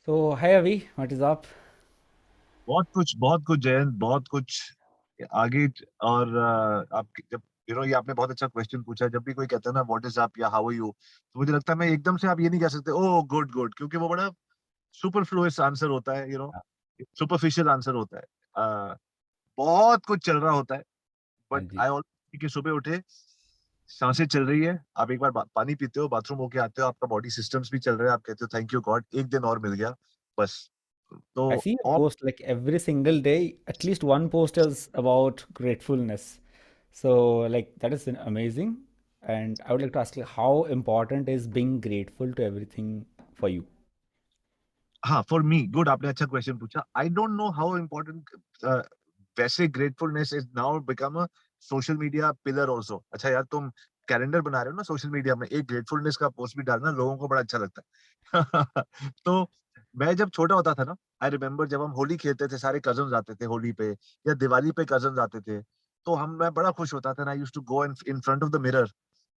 So, hi Avi, what is up? बहुत कुछ जयंत, बहुत कुछ आगे। और आप जब ये आपने बहुत अच्छा क्वेश्चन पूछा। जब भी कोई कहता है ना व्हाट इज अप या हाउ आर यू, तो मुझे लगता है मैं एकदम से आप ये नहीं कह सकते ओ गुड गुड, क्योंकि वो बड़ा सुपरफ्लुअस आंसर होता है, सुपरफिशियल आंसर होता है। बहुत कुछ चल रहा होता है। हाँ बट जी। आई ऑलवेज कि सुबह उठे, सांसें चल रही है, आप एक बार पानी पीते हो, बाथरूम होके आते हो, आपका बॉडी सिस्टम्स भी चल रहे हैं, आप कहते हो थैंक यू गॉड, एक दिन और मिल गया बस। I तो see a और post like every single day, at least one post is about gratefulness. So, like, that is amazing. And I would like to ask, like, how important is being grateful to everything for you? हाँ, for me good, आपने अच्छा question पूछा। I don't know how important. वैसे gratefulness is now become a social media pillar also. अच्छा यार, तुम calendar बना रहे हो ना सोशल मीडिया में, एक ग्रेटफुलनेस का पोस्ट भी डालना, लोगों को बड़ा अच्छा लगता है। तो मैं जब छोटा होता था ना, आई रिमेम्बर जब हम होली खेलते थे, सारे कजन्स आते थे होली पे, या दिवाली पे कजन्स आते थे, तो हम मैं बड़ा खुश होता था। I used to go in front of the mirror.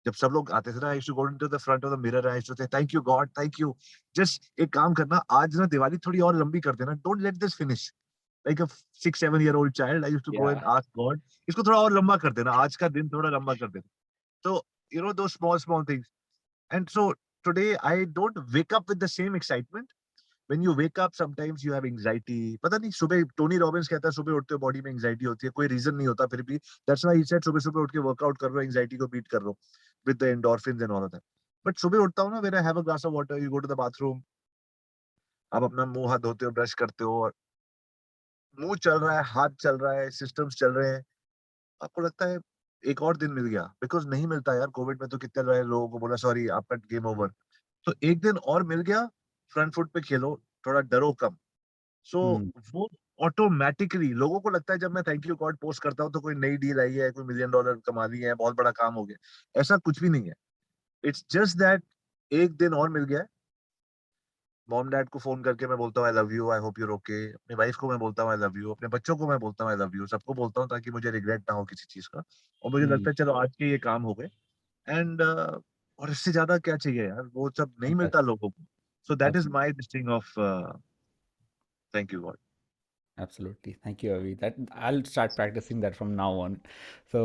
जब सब लोग आते थे ना, I used to go into the front of the mirror, I used to say thank you God, thank you. Just एक काम करना, आज ना दिवाली थोड़ी और लंबी कर देना, don't let this finish. Like a 6-7 year old child, I used to go Yeah. and ask God, इसको थोड़ा और लंबा कर देना, आज का दिन थोड़ा लंबा कर देना। तो those small things. And so today I don't wake up with the same excitement. When you wake up, sometimes you have anxiety. पता नहीं, सुबह टोनी रॉबिन्स कहता है सुबह उठते हो बॉडी में एंजाइटी होती है, कोई रीजन नहीं होता, फिर भी दैट्स व्हाई ही सेड सुबह सुबह उठ के वर्कआउट कर लो, एंजाइटी को बीट कर लो with the endorphins and all of that. But सुबह उठता हूँ ना, when I have a glass of water, you go to the bathroom, आप अपना मुंह हाथ धोते हो, ब्रश करते हो, और मुंह चल रहा है, हाथ चल रहा है, सिस्टम्स चल रहे हैं, आपको लगता है एक और दिन मिल गया। बिकॉज नहीं मिलता यार, कोविड में तो कितने रहे लोगों को बोला सॉरी आपका गेम ओवर। तो एक दिन और मिल गया, फ्रंट फुट पे खेलो, थोड़ा डरो कम। सो Hmm. वो ऑटोमेटिकली लोगों को लगता है, जब मैं थैंक यू गॉड पोस्ट करता हूँ तो कोई नई डील आई है, कोई $1 million कमा ली है, बहुत बड़ा काम हो गया। ऐसा कुछ भी नहीं है। इट्स जस्ट दैट एक दिन और मिल गया है। मॉम डैड को फोन करके मैं बोलता हूँ I love you, I hope you're okay. अपनी वाइफ को मैं बोलता हूँ आई लव यू, अपने बच्चों को मैं बोलता हूँ आई लव यू, सबको बोलता हूँ ताकि मुझे रिग्रेट ना हो किसी चीज का। और मुझे Hmm. लगता है चलो आज के ये काम हो गए। एंड और इससे ज्यादा क्या चाहिए यार, वो सब नहीं मिलता Fantastic. लोगों को। So that is Absolutely. My this thing of thank you God. Absolutely. Thank you, Avi. That I'll start practicing that from now on. So,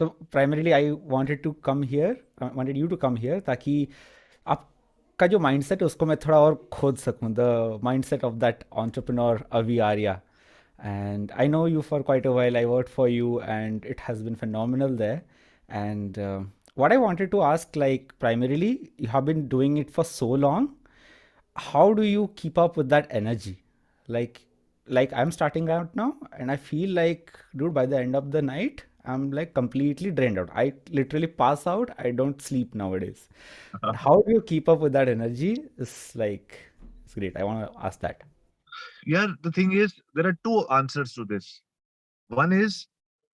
so primarily, I wanted to come here. I wanted you to come here, ताकि आपका जो mindset है उसको मैं थोड़ा और खोद सकूं. The mindset of that entrepreneur Avi Arya. And I know you for quite a while. I worked for you, and it has been phenomenal there. And what I wanted to ask, like primarily, you have been doing it for so long, how do you keep up with that energy? like like I'm starting out now, and I feel like, dude, by the end of the night I'm like completely drained out. I literally pass out. I don't sleep nowadays. And how do you keep up with that energy? It's great. I want to ask that. यार the thing is there are two answers to this. One is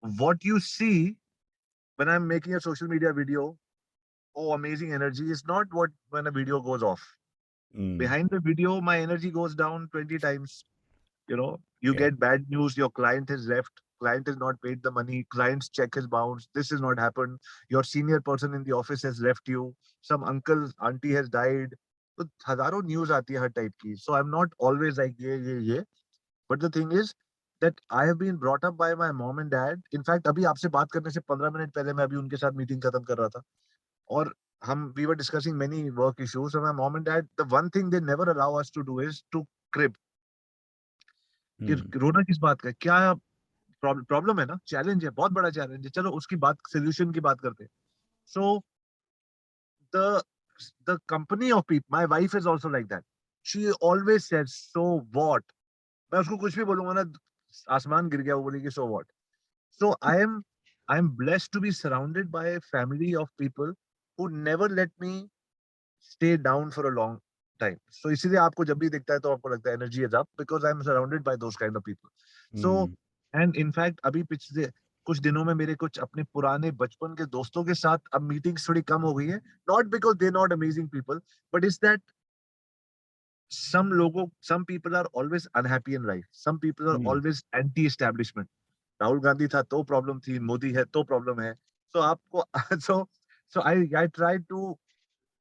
what you see when I am making a social media video, oh amazing energy, is not what when a video goes off. Mm, Behind the video my energy goes down 20 times. You okay. get bad news, your client has left, client has not paid the money, client's check has bounced, this has not happened, your senior person in the office has left you, some uncle auntie has died. तो हजारों news आती है हर type की। So I am not always like ये but the thing is that I have been brought up by my mom and dad. In fact अभी आपसे बात करने से 15 मिनट पहले मैं अभी उनके साथ मीटिंग खत्म कर रहा था, और हम we were discussing many work issues. My mom and dad, the one thing they never allow us to do is to crib, कि Mm, रोना किस बात का है? क्या प्रॉब्लम है ना, चैलेंज है, बहुत बड़ा चैलेंज है, चलो उसकी बात, सोल्यूशन की बात करते हैं। So the the company of people, my wife is also like that, she always says so what. मैं उसको कुछ भी बोलूंगा ना, आसमान गिर गया, वो बोलेगी so what. So I am blessed to be surrounded by family of people who never let me stay down for a long time. So इसीलिए आपको जब भी दिखता है तो आपको लगता है energy is up because I'm surrounded by those kind of people. So mm, and in fact अभी पिछले कुछ दिनों में मेरे कुछ अपने पुराने बचपन के दोस्तों के साथ अब मीटिंग्स थोड़ी कम हो गई है। Not because they're not amazing people, but it's that some people are always unhappy in life. Some people are mm. always anti-establishment. Rahul Gandhi था तो प्रॉब्लम थी, मोदी है तो प्रॉब्लम है। So आपको so I try to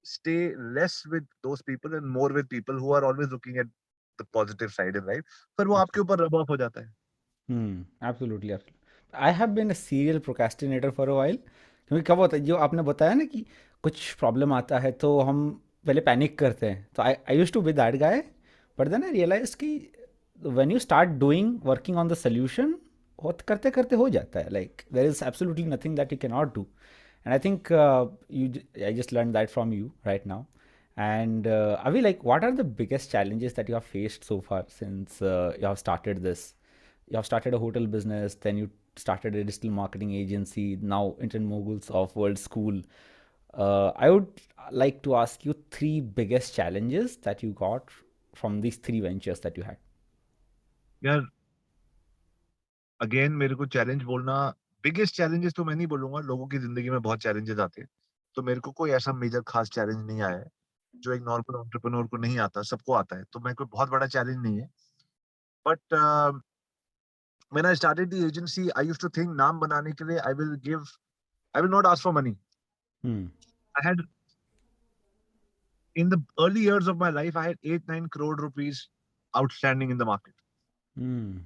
stay less with those people and more with people who are always looking at the positive side in life. फिर वो आपके ऊपर रब ऑफ हो जाता है. Absolutely absolutely I have been a serial procrastinator for a while क्योंकि कब होता है जो आपने बताया ना कि कुछ प्रॉब्लम आता है तो हम पहले पैनिक करते हैं तो I use to be that guy but then I realize कि when you start doing working on the solution करते करते हो जाता है like there is absolutely nothing that you can not do and I think I just learned that from you right now. And Avi, like, what are the biggest challenges that you have faced so far since you have started this? You have started a hotel business, then you started a digital marketing agency, now Internet Moguls of World School. I would like to ask you three biggest challenges that you got from these three ventures that you had. यार again मेरे को challenge बोलना, biggest challenges तो मैं नहीं बोलूंगा, लोगों की जिंदगी में बहुत चैलेंजेस आते हैं, तो मेरे को कोई ऐसा मेजर खास चैलेंज नहीं आया है जो एक नॉर्मल एंटरप्रेन्योर को नहीं आता, सबको आता है, तो मैं कोई बहुत बड़ा चैलेंज नहीं है. But when I started the agency, I used to think नाम बनाने के लिए I will not ask for money. Hmm. I had in the early years of my life, I had 8-9 crore rupees outstanding in the market. Hmm.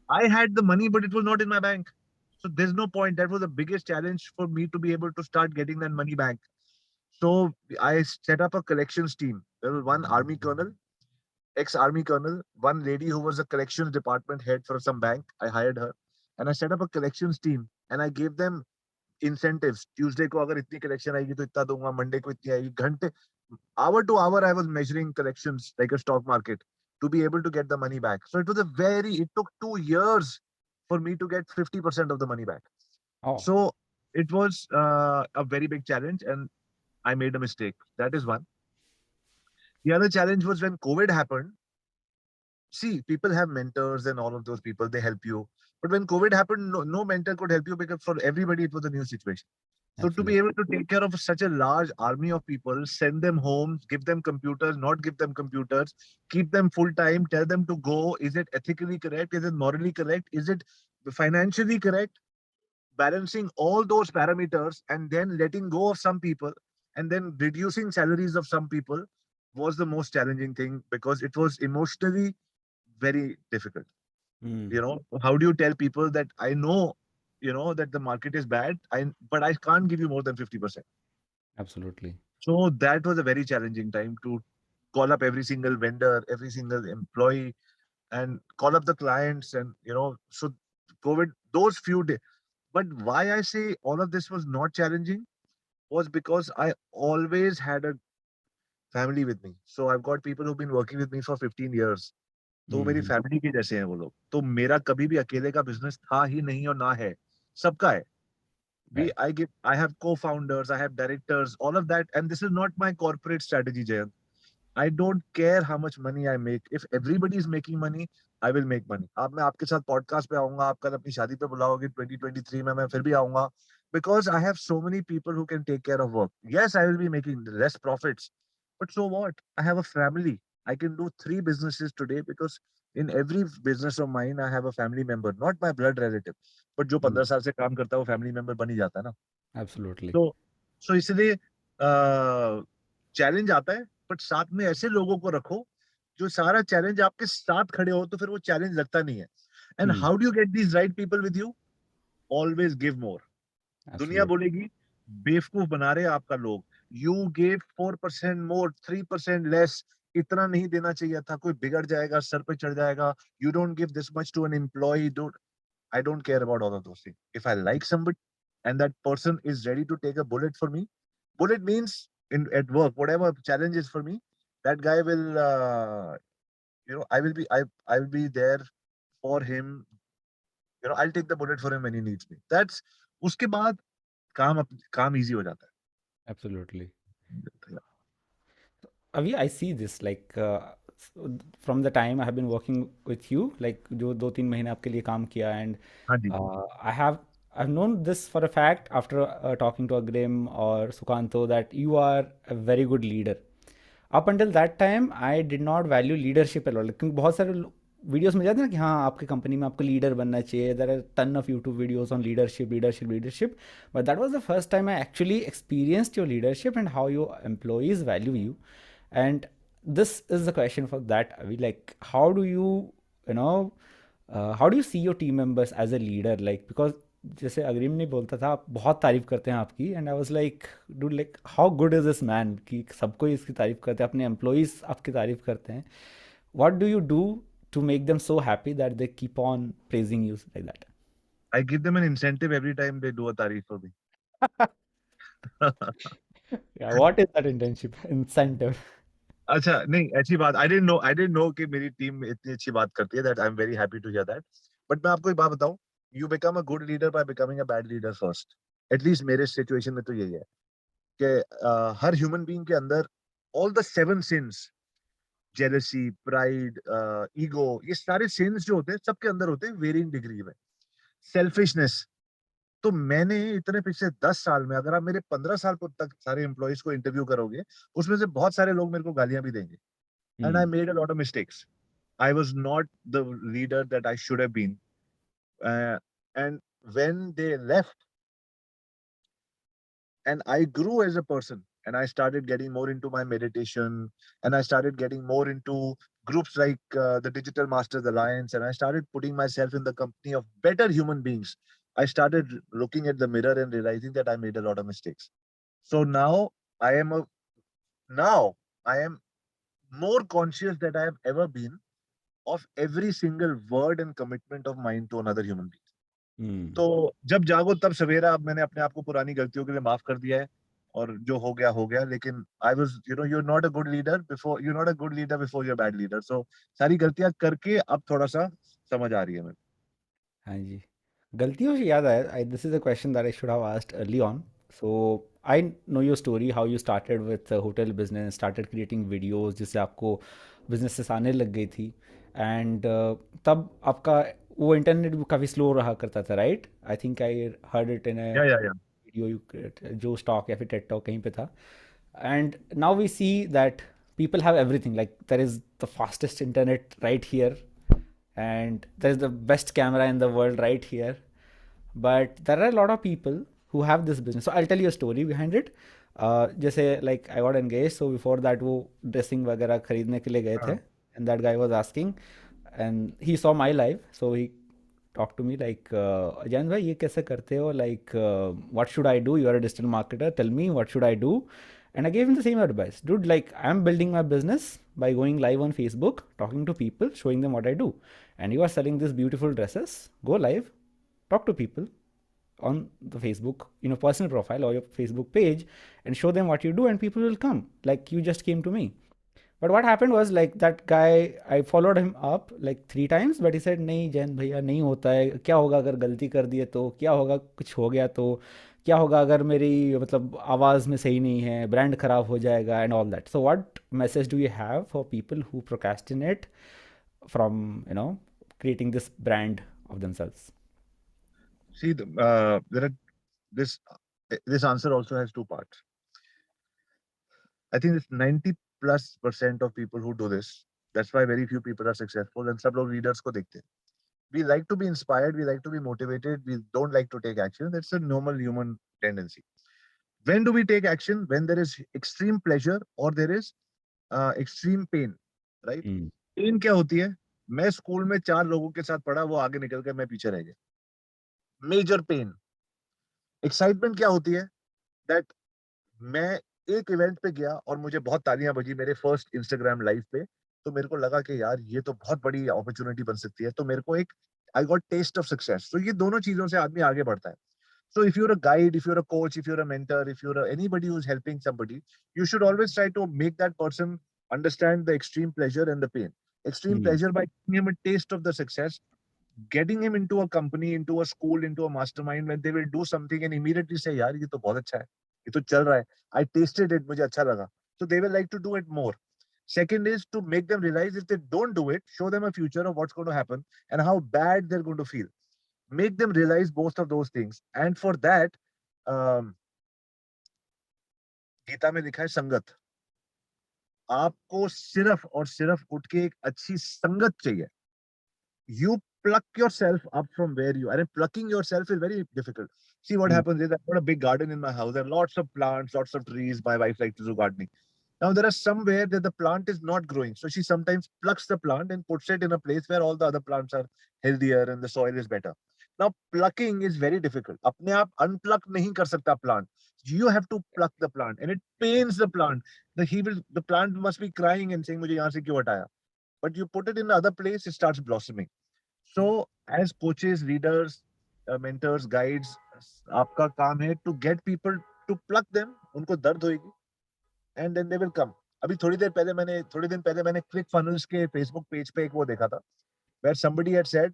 I had the money, but it was not in my bank. So there's no point. That was the biggest challenge for me to be able to start getting that money back. So I set up a collections team. There was one army colonel, ex-army colonel, one lady who was a collections department head for some bank. I hired her, and I set up a collections team, and I gave them incentives. Tuesday को अगर इतनी collection आएगी तो इतना दूंगा, Monday को इतनी आएगी. घंटे, hour to hour, I was measuring collections like a stock market to be able to get the money back. So it took 2 years for me to get 50% of the money back. Oh. So it was a very big challenge, and I made a mistake. That is one. The other challenge was when COVID happened. See, people have mentors and all of those people, they help you. But when COVID happened, no mentor could help you because for everybody, it was a new situation. So to be Absolutely. able to take care of such a large army of people, send them home, give them computers, not give them computers, keep them full time, tell them to go. Is it ethically correct? Is it morally correct? Is it financially correct? Balancing all those parameters and then letting go of some people and then reducing salaries of some people was the most challenging thing because it was emotionally very difficult. Hmm. How do you tell people that I know, that the market is bad, but I can't give you more than 50%. Absolutely. So that was a very challenging time to call up every single vendor, every single employee, and call up the clients. And, so COVID, those few days. But why I say all of this was not challenging was because I always had a family with me. So I've got people who've been working with me for 15 years. तो वो मेरी Hmm. Family के जैसे हैं वो लोग. तो मेरा कभी भी अकेले का बिजनेस था ही नहीं और ना है. सबका है. Right. I have co-founders, I have directors, all of that. And this is not my corporate strategy, Jayant. I don't care how much money I make. If everybody is making money, I will make money. अब मैं आपके साथ podcast पे आऊंगा, आप कल अपनी शादी पे बुलाओगे 2023 में, मैं फिर भी आऊंगा because I have so many people who can take care of work. Yes, I will be making less profits, but so what? I have a family. I can do 3 businesses today because in every business of mine, I have a family member, not my blood relative, but जो Hmm. 15 साल से काम करता है वो family member बन ही जाता है ना. Absolutely. तो इसलिए चैलेंज आता है, बट साथ में ऐसे लोगों को रखो जो सारा चैलेंज आपके साथ खड़े हो, तो फिर वो चैलेंज लगता नहीं है. And Hmm. How do you get these right people with you? Always give more. दुनिया Absolutely. बोलेगी बेवकूफ बना रहे आपका लोग. You gave 4% more, 3% less. इतना नहीं देना चाहिए था, कोई बिगड़ जाएगा, सर पे चढ़ जाएगा. You don't give this much to an employ. Don't. I don't care about all of those things. If I like somebody and that person is ready to take a bullet for me, bullet means in at work, whatever challenge is for me, that guy will, I will be there for him. I'll take the bullet for him when he needs me. That's उसके बाद काम easy हो जाता Absolutely. है. Avi, I see this like from the time I have been working with you, like जो 2-3 महीने आपके लिए काम किया and हाँ जी. I've known this for a fact after talking to Agrim or Sukanto that you are a very good leader. Up until that time, I did not value leadership at all. क्योंकि बहुत सारे videos मिल जाते हैं ना कि हाँ आपके company में आपको लीडर बनना चाहिए, there are ton of YouTube videos on leadership leadership leadership, but that was the first time I actually experienced your leadership and how your employees value you. And this is the question for that, Avi. Like, how do you, you know, how do you see your team members as a leader? Like, because जैसे अग्रिम ने बोलता था आप बहुत तारीफ करते हैं आपकी, and I was like dude like how good is this man कि सबको ही इसकी तारीफ करते हैं, अपने एम्प्लॉयज आपकी तारीफ करते हैं. What do you do to make them so happy that they keep on praising you like that? I give them an incentive every time they do a तारीफ for me. Yeah, what is that internship incentive? अच्छा नहीं ऐसी बात I didn't know कि मेरी team इतनी अच्छी बात करती है that I am very happy to hear that. But मैं आपको एक बात बताऊं, you become a good leader by becoming a bad leader first. At least मेरे सिचुएशन में तो यही है कि हर ह्यूमन बीइंग के अंदर all the seven since, jealousy, pride, ego, ये सारे सिंस जो होते हैं सबके अंदर होते हैं वेरिंग डिग्री में. सेल्फिशनेस. तो मैंने इतने पिछले 10 साल में, अगर आप मेरे 15 साल तक सारे एम्प्लॉयज को इंटरव्यू करोगे, उसमें से बहुत सारे लोग मेरे को गालियां भी देंगे. And I Hmm. Made a lot of mistakes. I was not the leader that I should have been. And when they left, and I grew as a person, and I started getting more into my meditation, and I started getting more into groups like the Digital Masters Alliance, and I started putting myself in the company of better human beings. I started looking at the mirror and realizing that I made a lot of mistakes. So I am a now I am more conscious that I have ever been of every single word and commitment of mine to another human being. Hmm. तो जब जागो तब सवेरा. अब मैंने अपने आप को पुरानी गलतियों के लिए माफ कर दिया है, और जो हो गया. लेकिन I was you're not a good leader before you're not a good leader before you're a bad leader. So सारी गलतियां करके अब थोड़ा सा समझ आ रही है मेरे हाँ जी. गलतियों से याद आया, this is a question that I should have asked early on. So I know your story, how you started with hotel business, started creating videos जिससे आपको बिजनेसेस आने लग गई थी. एंड तब आपका वो इंटरनेट भी काफ़ी स्लो रहा करता था, right? I think I heard it in को. या वीडियो यू जो स्टॉक या फिर टेड टॉक कहीं पे था. And now we see that people have everything, like there is the fastest internet right here, and there's the best camera in the world right here, but there are a lot of people who have this business. So I'll tell you a story behind it. जैसे like I got engaged, so before that वो dressing वगैरह खरीदने के लिए गए थे, हाँ. and that guy was asking, and he saw my live, so he talked to me like, अजैन भाई ये कैसे करते हो, like what should I do, you are a digital marketer, tell me what should I do. And I gave him the same advice, dude, like I'm building my business by going live on Facebook, talking to people, showing them what I do. And you are selling these beautiful dresses, go live, talk to people on the Facebook, personal profile or your Facebook page, and show them what you do, and people will come like you just came to me. But what happened was like that guy, I followed him up like 3 times, but he said, नहीं जैन भैया नहीं होता है, क्या होगा अगर गलती कर दिए तो, क्या होगा कुछ हो गया तो, क्या होगा अगर मेरी मतलब आवाज़ में सही नहीं है, ब्रांड खराब हो जाएगा, and all that. So what message do you have for people who procrastinate from creating this brand of themselves? See, there are this this answer also has two parts. I think it's 90+% of people who do this. That's why very few people are successful, and सब लोग leaders को देखते हैं. We like to be inspired, we like to be motivated, we don't like to take action. That's a normal human tendency. When do we take action? When there is extreme pleasure or there is extreme pain, right? Mm. Pain क्या होती है? मैं school में 4 लोगों के साथ पढ़ा, वो आगे निकल कर मैं पीछे रह गया. Major pen. एक्साइटमेंट क्या होती है? दैट मैं एक इवेंट पे गया और मुझे बहुत तालियां बजी मेरे फर्स्ट इंस्टाग्राम लाइव पे. तो मेरे को लगा कि यार ये तो बहुत बड़ी अपॉर्चुनिटी बन सकती है. तो मेरे को एक I got taste of success. तो ये दोनों चीजों से आदमी आगे बढ़ता है. So if you're a guide, if you're a coach, if you're a mentor, if you're anybody who's helping somebody, you should always try to make that person understand the extreme pleasure and the pain. Extreme Mm. pleasure by giving him a taste of the success, getting him into a company, into a school, into a mastermind, when they will do something and immediately say, "यार ये तो बहुत अच्छा है, ये तो चल रहा है. I tasted it, मुझे अच्छा लगा." So they will like to do it more. Second is to make them realize if they don't do it, show them a future of what's going to happen and how bad they're going to feel. Make them realize both of those things. And for that, um, Gita में लिखा है संगत. आपको सिर्फ और सिर्फ उठ के एक अच्छी संगत चाहिए. you pluck yourself up from where you are. And plucking yourself is very difficult. See, what Mm. happens is I've got a big garden in my house. There are lots of plants, lots of trees. My wife likes to do gardening. Now, there are somewhere that the plant is not growing. So she sometimes plucks the plant and puts it in a place where all the other plants are healthier and the soil is better. Now, plucking is very difficult. अपने आप unpluck नहीं कर सकता plant. You have to pluck the plant, and it pains the plant. The plant must be crying and saying, मुझे यहाँ से क्यों हटाया? But you put it in another place, it starts blossoming. So, as coaches, leaders, mentors, guides, आपका काम है to get people to pluck them. उनको दर्द होगी, and then they will come. अभी थोड़ी दिन पहले मैंने क्लिक फनल्स के फेसबुक पेज पे एक वो देखा था, where somebody had said,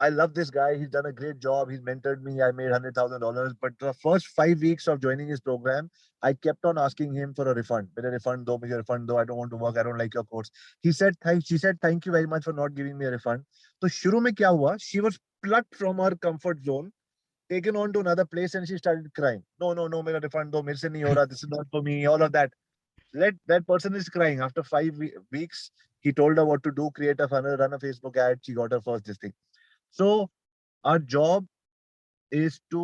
I love this guy. He's done a great job. He's mentored me. I made $100,000. But the first 5 weeks of joining his program, I kept on asking him for a refund. मेरे refund दो, मुझे refund दो. I don't want to work. I don't like your course. She said, thank you very much for not giving me a refund. तो शुरू में क्या हुआ? She was plucked from her comfort zone, taken on to another place, and she started crying. No, no, no, मेरा refund दो. मेरे से नहीं हो रहा. This is not for me. All of that. Let that person is crying. After 5 weeks, he told her what to do. Create a funnel, run a Facebook ad. She got her first this thing. So our job is to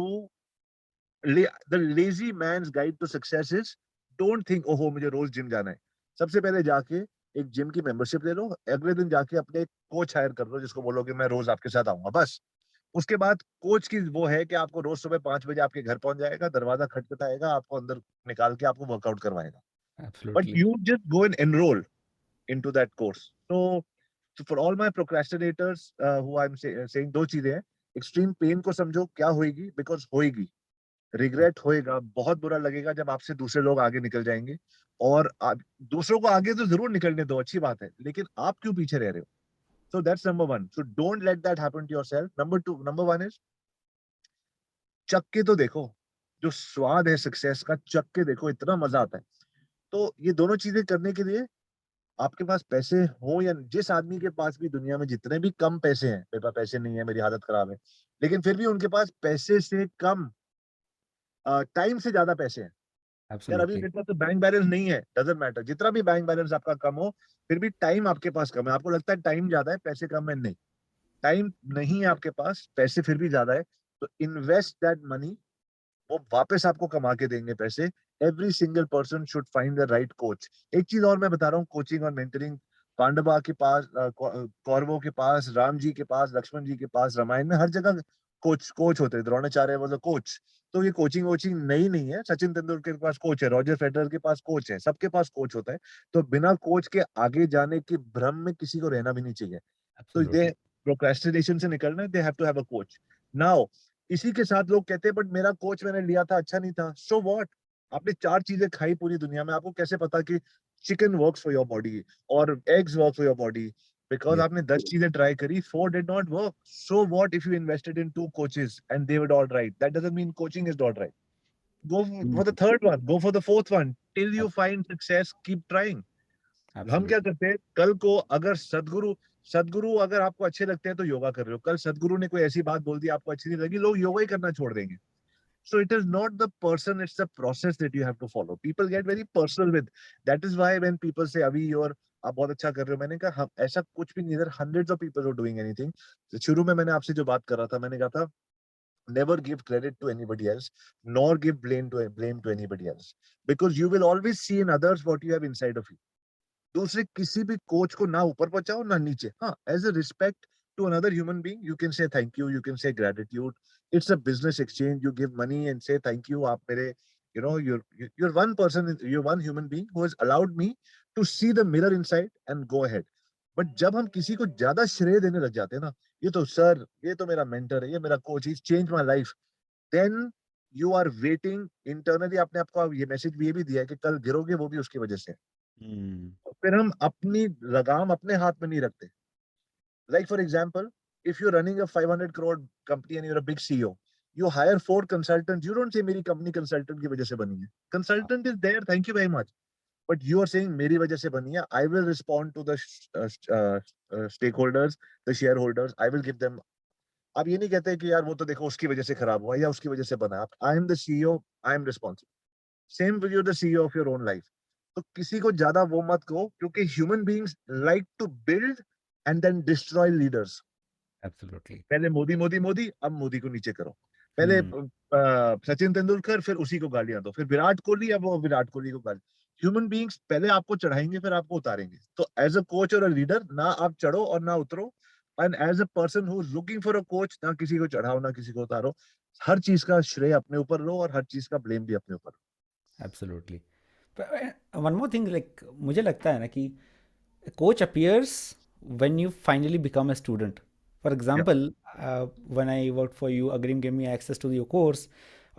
the lazy man's guide to success is don't think ओहो मुझे रोज gym जाना है. सबसे पहले जाके एक gym की membership ले लो. अगले दिन जाके अपने एक कोच हायर कर लो जिसको बोलो कि मैं रोज आपके साथ आऊंगा. बस उसके बाद कोच की वो है कि आपको रोज सुबह 5 बजे आपके घर पहुंच जाएगा, दरवाजा खटखटाएगा, आपको अंदर निकाल के आपको वर्कआउट करवाएगा. But Absolutely. You just go and enrol into that course. So for all my procrastinators who saying दो चीजें हैं. एक्सट्रीम पेन को समझो क्या होएगी, बिकॉज होएगी. रिग्रेट होएगा, बहुत बुरा लगेगा जब आपसे दूसरे लोग आगे निकल जाएंगे. और दूसरों को आगे तो जरूर निकलने दो, अच्छी बात है, लेकिन आप क्यों पीछे रह रहे हो? So that's number one. So don't let that happen to yourself. Number one is चख के तो देखो. जो स्वाद है सक्सेस का, चख के देखो, इतना मजा आता है. तो ये दोनों चीजें करने के लिए आपके पास पैसे हो या जिस आदमी के पास भी दुनिया में जितने भी कम पैसे हैं, मेरे पास पैसे नहीं है, मेरी हालत खराब है, लेकिन फिर भी उनके पास पैसे से कम टाइम से ज्यादा पैसे हैं. यार अभी Absolutely. मेरे पास तो बैंक बैलेंस नहीं है, डजेंट मैटर. जितना भी बैंक बैलेंस आपका कम हो, फिर भी टाइम आपके पास कम है. आपको लगता है टाइम ज्यादा है, पैसे कम है. नहीं, टाइम नहीं है आपके पास, पैसे फिर भी ज्यादा है. तो इन्वेस्ट दैट मनी. वो वापस आपको कमा के देंगे पैसे. Every single person should find the right coach. एक चीज और मैं बता रहा हूँ, कोचिंग और मेंटरिंग. पांडवा के पास, कौरवों के पास, राम जी के पास, लक्ष्मण जी के पास, रामायण में हर जगह कोच कोच होते हैं. Dronacharya was a coach. तो ये कोचिंग वोचिंग नई नहीं है. सचिन तेंदुलकर के पास कोच है, रॉजर फेडरर के पास कोच है, सबके पास कोच होता है. तो बिना कोच के आगे जाने के भ्रम में किसी को रहना भी नहीं चाहिए. तो दे Absolutely. प्रोक्रेस्टिनेशन से निकलना है, they have to have a coach. Now इसी के साथ लोग कहते हैं बट मेरा कोच मैंने लिया था अच्छा नहीं था. So what? आपने 4 चीजें खाई पूरी दुनिया में, आपको कैसे पता कि chicken works for your body और eggs work for your body? Because Yeah. आपने 10 चीजें ट्राई करी, 4 did not work. So what if you invested in 2 coaches and they were all right? That doesn't mean coaching is not right. Go for the Mm. third one, go for the fourth one, till you Ab- find success. Keep trying. हम क्या Absolutely. करते हैं, कल को अगर सदगुरु सदगुरु अगर आपको अच्छे लगते हैं तो योगा कर रहे हो, कल सदगुरु ने कोई ऐसी बात बोल दी आपको अच्छी नहीं लगी, लोग योगा ही करना छोड़ देंगे. So it is not the person, it's the process that you have to follow. People get very personal with. That is why when people say, "अभी you're आप बहुत अच्छा कर रहे हो," मैंने कहा हम ऐसा कुछ भी नहीं. There are hundreds of people who are doing anything. तो शुरू में मैंने आपसे जो बात कर रहा था, मैंने कहा था never give credit to anybody else, nor give blame to anybody else, because you will always see in others what you have inside of you. दूसरे किसी भी कोच को ना ऊपर पहुंचाओ ना नीचे. हाँ, as a respect to another human being you can say thank you can say gratitude. It's a business exchange. You give money and say thank you. आप मेरे you're one person, you're one human being who has allowed me to see the mirror inside and go ahead. But जब हम किसी को ज्यादा श्रेय देने लग जाते हैं ना, ये तो सर, ये तो मेरा मेंटर है, ये मेरा coach, he change my life, then you are waiting internally. आपने आपको ये मैसेज भी ये भी दिया है कि कल गिरोगे वो भी उसकी वजह से. Mm. फिर हम अपनी लगाम अपने हाथ में नहीं रखते. Like for example, if you're running a 500 crore company and you're a big CEO, you hire 4 consultants. You don't say मेरी company consultant की वजह से बनी है. Consultant is there, thank you very much. But you are saying मेरी वजह से बनी है. I will respond to the stakeholders, the shareholders. I will give them. आप ये नहीं कहते कि यार वो तो देखो उसकी वजह से खराब हुआ या उसकी वजह से बना. आप I am the CEO, I am responsible. Same with you, the CEO of your own life. तो किसी को ज्यादा वो मत कहो, क्योंकि human beings like to build and then destroy leaders. Absolutely. पहले मोदी मोदी मोदी, अब मोदी को नीचे करो. पहले Hmm. सचिन तेंदुलकर, फिर उसी को गालियां दो. फिर विराट कोहली, अब वो विराट कोहली को गाली. ह्यूमन बीइंग्स पहले आपको चढ़ाएंगे, फिर आपको उतारेंगे. तो एज अ कोच और अ लीडर, ना आप चढ़ो और ना उतरो. And as a person who is looking for a coach, ना किसी को चढ़ाओ ना किसी को उतारो. हर चीज का श्रेय अपने ऊपर लो और हर चीज का ब्लेम भी अपने ऊपर लो. Absolutely. One more thing, like मुझे लगता है ना कि coach appears when you finally become a student. For Yeah. example, when I worked for you, Agrim gave me access to your course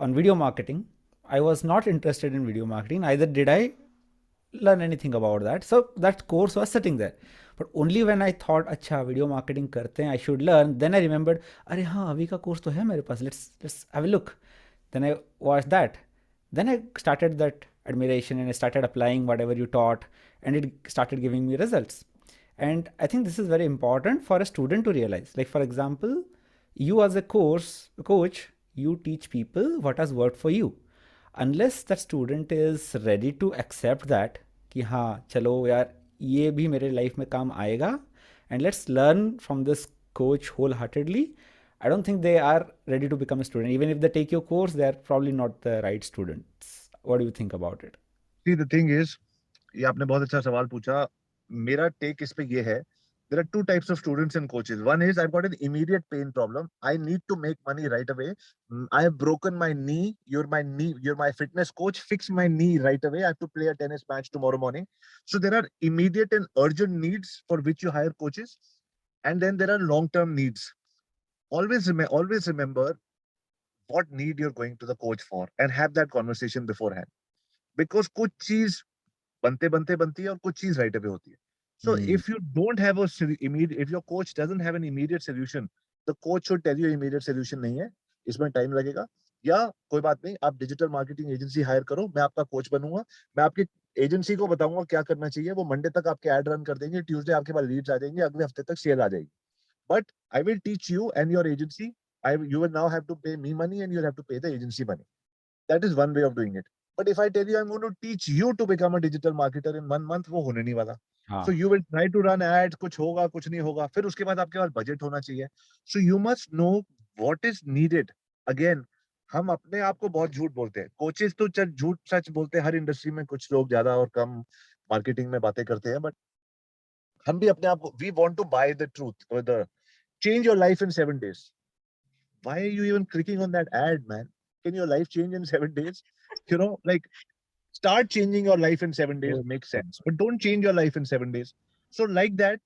on video marketing. I was not interested in video marketing, neither did I learn anything about that. So that course was sitting there. But only when I thought, अच्छा video marketing करते हैं, I should learn, then I remembered, अरे हाँ अभी का course तो है मेरे पास, let's have a look. Then I watched that. Then I started that admiration and I started applying whatever you taught, and it started giving me results. And I think this is very important for a student to realize. Like for example, you as a coach, you teach people what has worked for you. Unless that student is ready to accept that कि हाँ चलो यार ये भी मेरे life में काम आएगा, and let's learn from this coach wholeheartedly, I don't think they are ready to become a student. Even if they take your course, they are probably not the right students. What do you think about it? See, the thing is, ये आपने बहुत अच्छा सवाल पूछा. मेरा take इस पे ये है. There are two types of students and coaches. One is, I've got an immediate pain problem. I need to make money right away. I have broken my knee. You're my fitness coach. Fix my knee right away. I have to play a tennis match tomorrow morning. So there are immediate and urgent needs for which you hire coaches. And then there are long-term needs. Always remember what need you're going to the coach for and have that conversation beforehand. Because कुछ चीज बनते बनते बनती है और कुछ चीज right away होती है. So Hmm. if you don't have a immediate, if your coach doesn't have an immediate solution, the coach should tell you immediate solution नहीं है, इसमें टाइम लगेगा. या कोई बात नहीं, आप डिजिटल मार्केटिंग एजेंसी हायर करो, मैं आपका कोच बनूंगा. मैं आपकी एजेंसी को बताऊंगा क्या करना चाहिए. वो मंडे तक आपके एड रन कर देंगे, ट्यूसडे आपके पास लीड्स आ जाएंगे, अगले हफ्ते तक सेल आ जाएगी. But I will teach you and your agency. You will now have to pay me money and you'll have to pay the agency money. That is one way of doing it. But if I tell you I'm going to teach you to become a digital marketer in 1 month, वो होने नहीं वाला. So हाँ. you will try to run ads, कुछ होगा कुछ नहीं होगा. फिर उसके बाद आपके पास बजट होना चाहिए. So you must know what is needed. Again, हम अपने आप को बहुत झूठ बोलते हैं. कोचेस तो झूठ सच बोलते हैं हर इंडस्ट्री में. कुछ लोग ज्यादा और कम मार्केटिंग में बातें करते हैं. बट हम भी अपने आप को, we want to buy the truth or the change your life in 7 days. Why are you even clicking on that ad, man? Can your life change in 7 days? Like, start changing your life in 7 days So makes true. sense, but don't change your life in 7 days. So like that,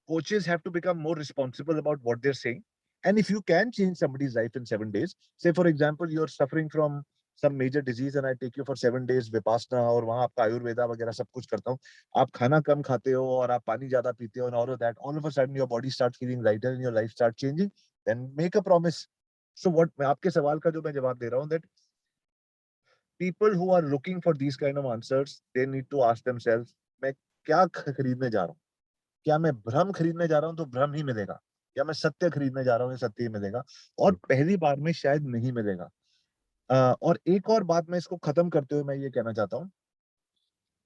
coaches have to become more responsible about what they're saying. And if you can change somebody's life in 7 days, say for example you're suffering from some major disease and I take you for 7 days vipassana और वहां आपका आयुर्वेदा वगैरह सब कुछ करता हूँ. आप खाना कम खाते हो और आप पानी ज्यादा पीते हो and all of that, all of a sudden your body starts feeling lighter and your life starts changing. Then make a promise. So what मैं आपके सवाल का जो मैं जवाब दे रहा हूँ, that people who are looking for these kind of answers, they need to ask themselves, मैं क्या खरीदने जा रहा हूँ. क्या मैं भ्रम खरीदने जा रहा हूँ तो भ्रम ही मिलेगा, या मैं सत्य खरीदने जा रहा हूँ या सत्य ही मिलेगा. और True. पहली बार में शायद नहीं मिलेगा. और एक और बात मैं इसको खत्म करते हुए मैं ये कहना चाहता हूँ,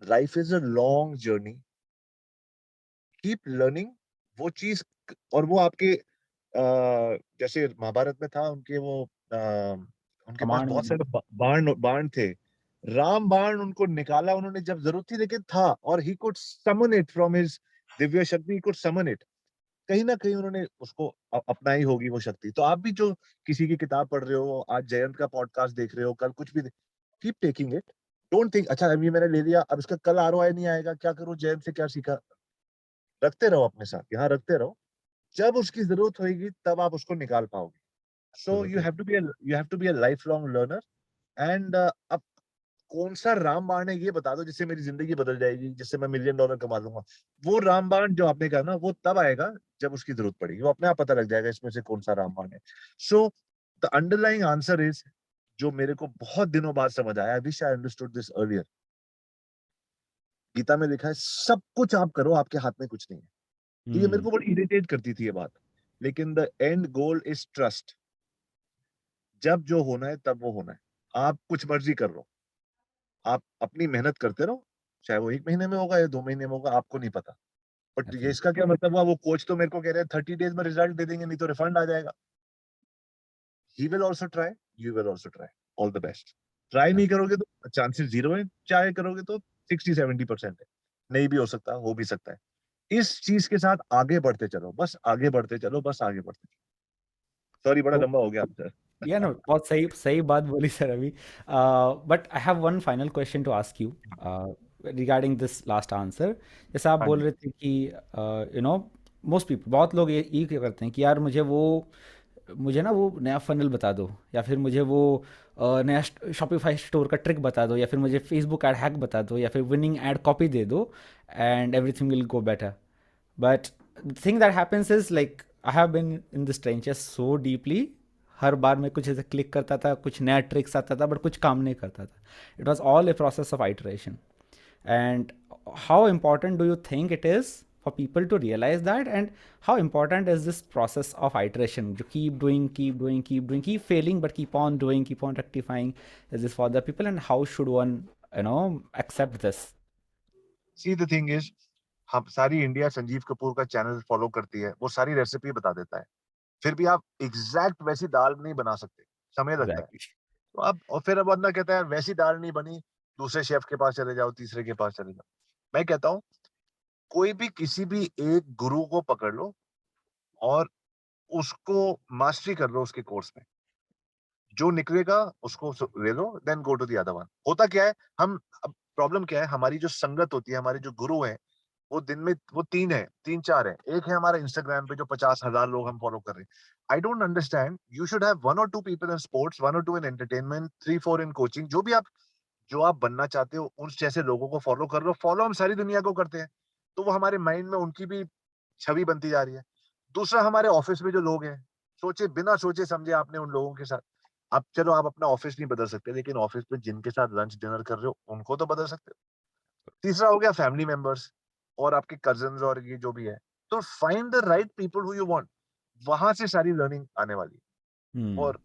life is a long journey. Keep learning. वो चीज, और वो आपके जैसे महाभारत में था, उनके वो उनके पास बहुत Command. सारे बाण बाण थे. राम बाण उनको निकाला उन्होंने जब जरूरत थी, लेकिन था, और he could summon it from his दिव्य शक्ति. He could summon it. कहीं ना कहीं उन्होंने उसको अपनाई होगी वो शक्ति. तो आप भी जो किसी की किताब पढ़ रहे हो, आज जयंत का पॉडकास्ट देख रहे हो, कल कुछ भी, keep taking it. Don't think अच्छा अभी मैंने ले लिया, अब इसका कल आरओआई नहीं आएगा, क्या करूं, जयंत से क्या सीखा. रखते रहो अपने साथ, यहाँ रखते रहो. जब उसकी जरूरत होगी तब आप उसको निकाल पाओगे. So Absolutely. You have to be a life long learner. एंड अब कौन सा रामबाण है ये बता दो जिससे मेरी जिंदगी बदल जाएगी, जिससे मैं $1,000,000 कमा लूंगा. वो रामबाण जो आपने कहा ना, वो तब आएगा जब उसकी जरूरत पड़ेगी. वो अपने आप पता लग जाएगा इसमें से कौन सा रामबाण है. So the underlying answer is, जो मेरे को बहुत दिनों बाद समझ आया, I wish I understood this earlier. Gita में लिखा है सब कुछ आप करो, आपके हाथ में कुछ नहीं है. तो ये मेरे Hmm. को बड़ी इरिटेट करती थी ये बात. लेकिन the end goal is trust. जब जो होना है तब वो होना है. आप कुछ मर्जी कर लो, आप अपनी मेहनत करते रहो. चाहे वो 1 महीने में होगा या 2 महीने में होगा, आपको नहीं पता. बट ये absolutely. इसका क्या मतलब हुआ, वो कोच तो मेरे को कह रहे हैं 30 डेज में रिजल्ट दे देंगे, नहीं तो रिफंड आ जाएगा। He will also try, you will also try, all the best. Try नहीं करोगे तो चांसेस जीरो है, ट्राई करोगे तो 60-70% है। नहीं भी हो सकता, हो भी सकता है। इस चीज के साथ आगे बढ़ते चलो, बस आगे बढ़ते चलो, बस आगे बढ़ते चलो। सॉरी, बड़ा तो लंबा हो गया सर। या नो बहुत सही सही बात बोली सर अभी. But I have one final question to ask you regarding this last answer. जैसे आप हाँ बोल जी। रहे थे कि यू नो मोस्ट पीपल, बहुत लोग ये क्या करते हैं कि यार मुझे ना वो नया फनल बता दो, या फिर मुझे वो नया शॉपिफाई स्टोर का ट्रिक बता दो, या फिर मुझे फेसबुक एड हैक बता दो, या फिर विनिंग एड कॉपी दे दो, and everything will go better. But the thing that happens is like I have been in this trenches so deeply. हर बार मैं कुछ ऐसे क्लिक करता था, कुछ नया ट्रिक्स आता था, बट कुछ काम नहीं करता था. It was all a process of iteration. And how important do you think it is for people to realize that? And how important is this process of iteration? To keep doing, keep doing, keep doing, keep failing, but keep on doing, keep on rectifying. Is this for the people? And how should one, accept this? See the thing is, हम सारी India Sanjeev Kapoor का channel follow करती है, वो सारी recipe बता देता है। फिर भी आप एग्जैक्ट वैसी दाल नहीं बना सकते, समय लगता है। Exactly. तो अब और फिर अब बंदा कहता है वैसी दाल नहीं बनी, दूसरे शेफ के पास चले जाओ, तीसरे के पास चले जाओ। मैं कहता हूँ कोई भी किसी भी एक गुरु को पकड़ लो और उसको मास्टरी कर लो उसके कोर्स में, जो निकलेगा उसको ले लो, then go to the other one. होता क्या है, हम अब प्रॉब्लम क्या है, हमारी जो संगत होती है, हमारे जो गुरु हैं, वो दिन में वो तीन है, तीन चार है। एक है हमारा इंस्टाग्राम पे जो 50,000 लोग हम फॉलो कर रहे हैं। I don't understand, you should have one और two people in sports, one और two in entertainment, 3-4 in coaching. जो आप बनना चाहते हो उन जैसे लोगों को फॉलो कर लो। फॉलो हम सारी दुनिया को करते हैं, तो वो हमारे माइंड में उनकी भी छवि बनती जा रही है। दूसरा, हमारे ऑफिस में जो लोग हैं, सोचे बिना सोचे समझे आपने उन लोगों के साथ, अब चलो आप अपना ऑफिस नहीं बदल सकते, लेकिन ऑफिस में जिनके साथ लंच डिनर कर रहे हो उनको तो बदल सकते हो। तीसरा हो गया फैमिली मेंबर्स और आपके कजन्स और ये जो भी है। तो find the right people who you want, वहां से सारी लर्निंग आने वाली है। Hmm. और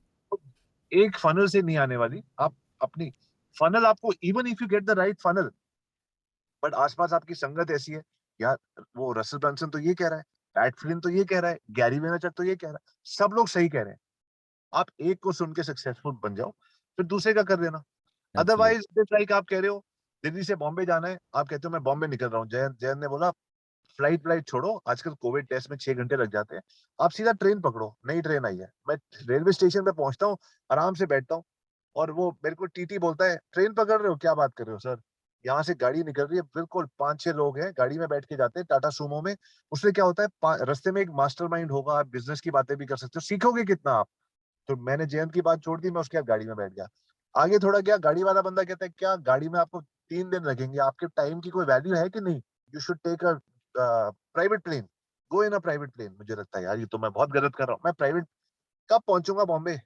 एक फनल से नहीं आने वाली। आप अपनी फनल, आपको even if you get the right funnel, but आसपास आपकी संगत ऐसी है, यार वो रसल ब्रांसन तो ये कह रहा है, पैट फ्लिन तो ये कह रहा है, गैरी वेनरचक तो ये कह रहा है, सब लोग सही कह रहे हैं। आप एक को सुन के सक्सेसफुल बन जाओ, फिर दूसरे का कर देना। Absolutely. अदरवाइज इट्स लाइक आप कह रहे हो दिल्ली से बॉम्बे जाना है, आप कहते हो मैं बॉम्बे निकल रहा हूँ, जयंत जयंत ने बोला फ्लाइट छोड़ो, आजकल कोविड टेस्ट में 6 घंटे लग जाते हैं, आप सीधा ट्रेन पकड़ो, नई ट्रेन आई है। मैं रेलवे स्टेशन पे पहुंचता हूँ, आराम से बैठता हूँ, और वो मेरे को टीटी बोलता है ट्रेन पकड़ रहे हो, क्या बात कर रहे हो सर, यहाँ से गाड़ी निकल रही है, बिल्कुल 5-6 लोग हैं गाड़ी में बैठ के जाते हैं टाटा सुमो में। उसमें क्या होता है, रास्ते में एक मास्टरमाइंड होगा, आप बिजनेस की बातें भी कर सकते हो, सीखोगे कितना आप। तो मैंने जयंत की बात छोड़ दी, मैं उसके बाद गाड़ी में बैठ गया। आगे थोड़ा गया, गाड़ी वाला बंदा कहता है क्या गाड़ी में आपको 3 दिन लगेंगे, आपके टाइम की कोई वैल्यू है कि नहीं, you should take a private plane, go in a private plane. मुझे लगता है यार ये तो मैं बहुत गलत कर रहा हूँ, मैं प्राइवेट कब पहुंचूंगा Bombay.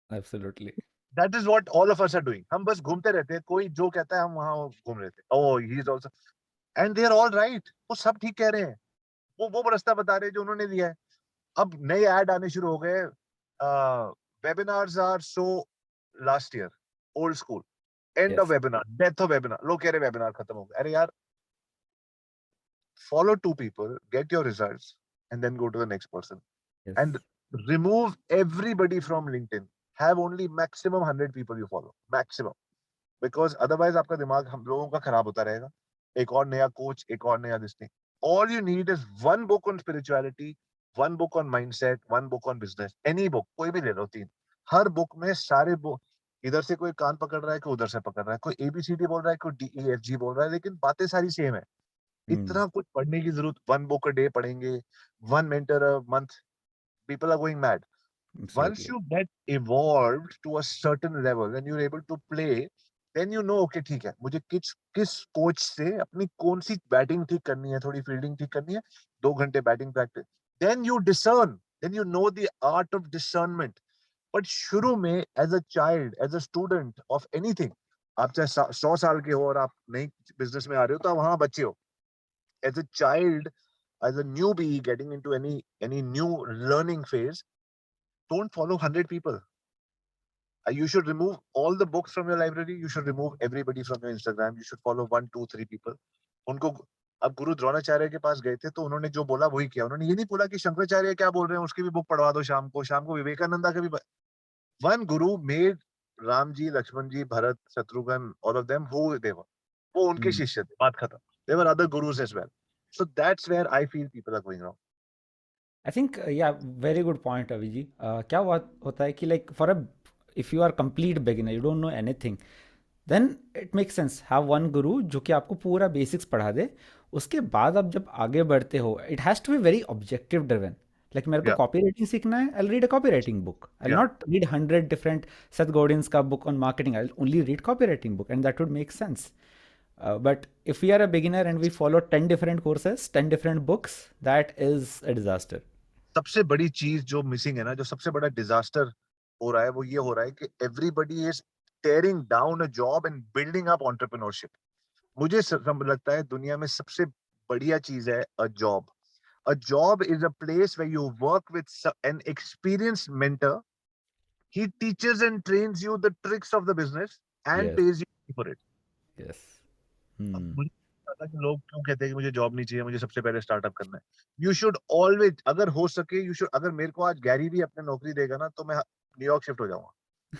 Absolutely. That is what all of us are doing, हम बस घूमते रहते हैं, कोई जो कहता है हम वहां घूम रहे थे, oh he is also, and they are all right, वो सब ठीक कह रहे हैं। वो रास्ता बता रहे हैं जो उन्होंने दिया है। अब नए ऐड आने शुरू हो गए, webinars are so last year, old school, end of Yes. Webinar, death of webinar, लोग कह रहे वेबिनार खत्म हो गए। अरे यार, follow two people, get your results, and then go to the next person. Yes. And remove everybody from LinkedIn. Have only maximum 100 people you follow. Maximum. Because otherwise आपका दिमाग हम लोगों का खराब होता रहेगा। एक और नया कोच, एक और नया this thing. All you need is one book on spirituality, one book on mindset, one book on business. Any book, कोई भी ले लो, 3। हर बुक में सारे बुक, इधर से कोई कान पकड़ रहा है, कोई उधर से पकड़ रहा है, कोई ABCD बोल रहा है, कोई DEFG बोल रहा है, लेकिन बातें सारी सेम है। Hmm. इतना कुछ पढ़ने की जरूरत, वन बुक अ डे पढ़ेंगे, one mentor a month, people are going mad. Once Absolutely. you get evolved to a certain level and you're able to play, then you know okay ठीक है, मुझे किस किस कोच से अपनी कौन सी batting ठीक करनी है, थोड़ी फील्डिंग ठीक करनी है, 2 घंटे batting practice, then you discern, then you know the art of discernment. But शुरू में as a child, as a student of anything, आप चाहे 100 साल के हो और आप नई बिजनेस में आ रहे हो, तो आप वहां बच्चे हो। As a child, as a newbie getting into any new learning phase, don't follow 100 people. You should remove all the books from your library, you should remove everybody from your Instagram, you should follow 1, 2, 3 people. उनको अब गुरु द्रोणाचार्य के पास गए थे तो उन्होंने जो बोला वही किया। उन्होंने ये नहीं बोला कि शंकराचार्य क्या बोल रहे हैं उसकी भी बुक पढ़वा दो शाम को, शाम को विवेकानंदा का भी। One guru made Ram ji, Lakshman ji, Bharat, Shatrughan, all of them who they were. वो उनके Hmm. शिष्य थे, बात खत्म। There were other gurus as well. So that's where I feel people are going wrong. I think, yeah, very good point, Aviji. क्या होता है कि like for a if you are complete beginner, you don't know anything, then it makes sense have one guru जो कि आपको पूरा basics पढ़ा दे. उसके बाद आप जब आगे बढ़ते हो, it has to be very objective driven. Like मेरे को या कॉपी राइटिंग सीखना है, I'll read a copywriting book. I'll या not read 100 different Seth Godin's का book on marketing. I'll only read copywriting book and that would make sense. But if we are a beginner and we follow 10 different courses, 10 different books, that is a disaster. सबसे बड़ी चीज जो missing है ना, जो सबसे बड़ा disaster हो रहा है, वो ये हो रहा है कि everybody is tearing down a job and building up entrepreneurship. मुझे लगता है दुनिया में सबसे बढ़िया चीज है a job. A job is a place where you work with an experienced mentor. He teaches and trains you the tricks of the business and Yes, pays you for it. yes. अब Hmm. मुझे नहीं पता कि लोग क्यों कहते हैं कि मुझे जॉब नहीं चाहिए, मुझे सबसे पहले स्टार्टअप करना है। यू शुड ऑलवेज, अगर हो सके यू शुड, अगर मेरे को आज गैरी भी अपने नौकरी देगा ना तो मैं न्यूयॉर्क शिफ्ट हो जाऊंगा,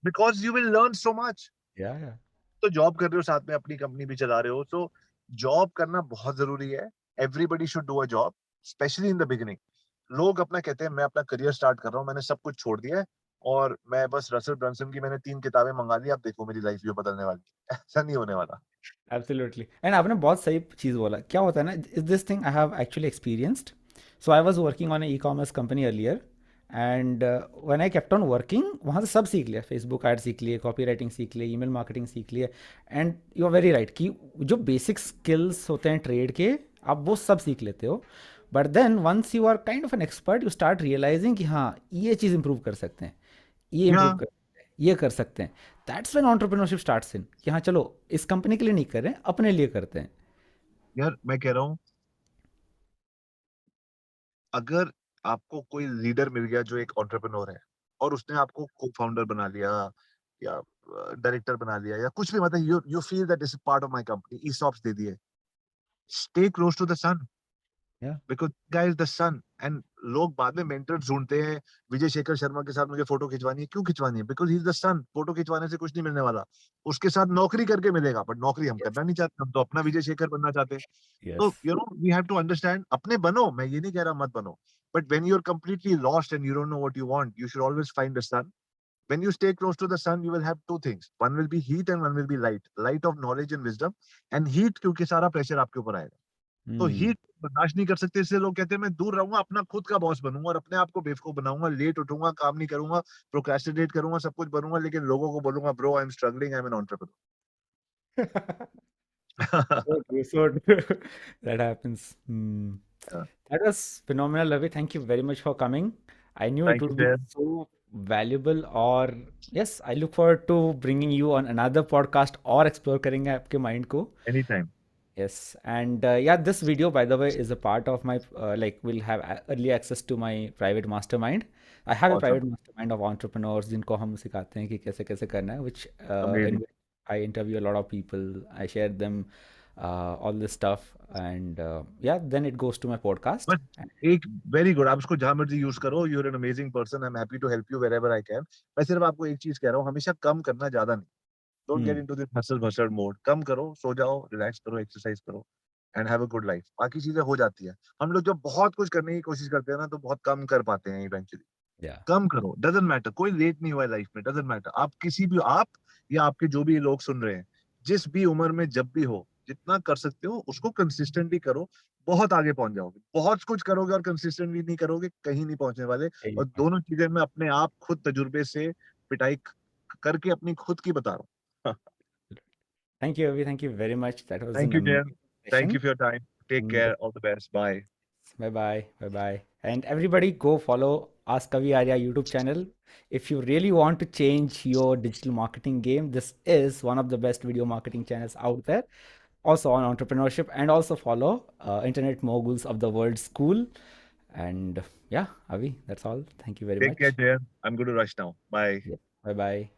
because you will learn so much. Yeah, yeah. तो जॉब कर रहे हो, साथ में अपनी कंपनी भी चला रहे हो, तो जॉब करना बहुत जरूरी है। Everybody should do a job, specially in the beginning. लोग अपना कहते हैं मैं अपना करियर स्टार्ट कर रहा हूँ, मैंने सब कुछ छोड़ दिया है और मैं बस रसल ब्रंसन की मैंने 3 किताबें मंगा ली, आप देखो मेरी लाइफ भी बदलने वाली है। ऐसा नहीं होने वाला। Absolutely. And आपने बहुत सही चीज़ बोला. क्या होता है ना, is this thing I have actually experienced. So I was working on an e-commerce company earlier, and when I kept on working, वहाँ से सब सीख लिया. Facebook एड सीख लिए, कॉपी राइटिंग सीख लिए, ईमेल मार्केटिंग सीख लिए. And you are very right कि जो बेसिक स्किल्स होते हैं ट्रेड के, आप वो सब सीख लेते हो. But then once you are kind of an expert, you start realizing कि हाँ, ये चीज़ इंप्रूव कर सकते हैं, ये या इंप्रूव कर सकते हैं, ये कर सकते हैं. That's when entrepreneurship starts in कि हाँ चलो, इस कंपनी के लिए नहीं कर रहे हैं, अपने लिए करते हैं. यार मैं कह रहा हूँ, अगर आपको कोई लीडर मिल गया जो एक एंटरप्रेन्योर है और उसने आपको को फाउंडर बना लिया या डायरेक्टर बना लिया या कुछ भी, मतलब you you feel that is part of my company, ESOPs दे दिए, stay close to the sun, या बिकॉज गाइस द सन। एंड लोग बाद में मेंटर ढूंढते हैं, विजय शेखर शर्मा के साथ मुझे फोटो खिंचवानी है, क्यों खिंचवानी है? Because he is the sun. Photo खिंचवाने से कुछ नहीं मिलने वाला, उसके साथ नौकरी करके मिलेगा, बट नौकरी हम यस, करना नहीं चाहते, हम तो अपना विजय शेखर बनना चाहते हैं। यस. तो you know we have to understand, अपने बनो, मैं ये नहीं कह रहा मत बनो, but when you are completely lost and you don't know what you want, you should always find the sun. When you stay close to the sun, you will have two things. One will be heat and one will be light. Light of knowledge and wisdom. And heat क्योंकि सारा pressure आपके ऊपर आएगा। तो Hmm. Heat बर्दाश्त नहीं कर सकते, इसलिए लोग कहते हैं मैं दूर रहूंगा, अपना खुद का बॉस बनूंगा और अपने आप को बेवकूफ बनाऊंगा, लेट उठूंगा, काम नहीं करूंगा, प्रोक्रेस्टिनेट करूंगा, सब कुछ बनूंगा, लेकिन लोगों को बोलूंगा bro I am struggling, I am an So true, so true. That happens. Hmm. That was phenomenal, Ravi. Thank you very much for coming. I knew it thank you would be sir. so valuable. Or yes, I look forward to bringing you on another podcast or explore करेंगे आपके mind को. Any time. Yes, and yeah, this video, by the way, is a part of my like will have early access to my private mastermind. I have a awesome. private mastermind of entrepreneurs जिनको हम सिखाते हैं कि कैसे कैसे करना है, which in amazing. which I interview a lot of people. I share them all this stuff, and yeah, then it goes to my podcast. बस एक, वेरी गुड, आप उसको जहां मर्जी यूज करो, you are an amazing person, I am happy to help you wherever I can. मैं सिर्फ आपको एक चीज कह रहा हूँ, हमेशा कम करना, ज्यादा नहीं। Don't get Hmm. Into this hustle bustle mode. कम करो, सो जाओ, रिलैक्स करो, एक्सरसाइज करो and have a good life, बाकी चीजें हो जाती है। हम लोग जब बहुत कुछ करने की कोशिश करते हैं ना तो बहुत कम कर पाते हैं इवेंचुअली। Yeah. कम करो, डजंट मैटर, कोई लेट नहीं हुआ है लाइफ में, डजंट मैटर। आप किसी भी, आप या आपके जो भी लोग सुन रहे हैं, जिस भी उम्र में जब भी हो, जितना कर सकते हो उसको कंसिस्टेंटली करो, बहुत आगे पहुंच जाओगे। बहुत कुछ करोगे और कंसिस्टेंटली नहीं करोगे, कहीं नहीं पहुंचने वाले। Hey, और दोनों चीजें मैं अपने आप खुद तजुर्बे से पिटाई करके अपनी खुद की बता रहा हूँ। thank you, Avi. Thank you very much. That was thank an you Jain, amazing thank you session. For your time, take And care, all the best, bye. bye bye. Bye bye. And everybody go follow Ask Kavi Arya YouTube channel. If you really want to change your digital marketing game, this is one of the best video marketing channels out there. Also on entrepreneurship, and also follow Internet Moguls of the World School. And yeah, Avi, that's all. Thank you very take care much. Jain, I am going to rush now, bye. Yes. Bye bye.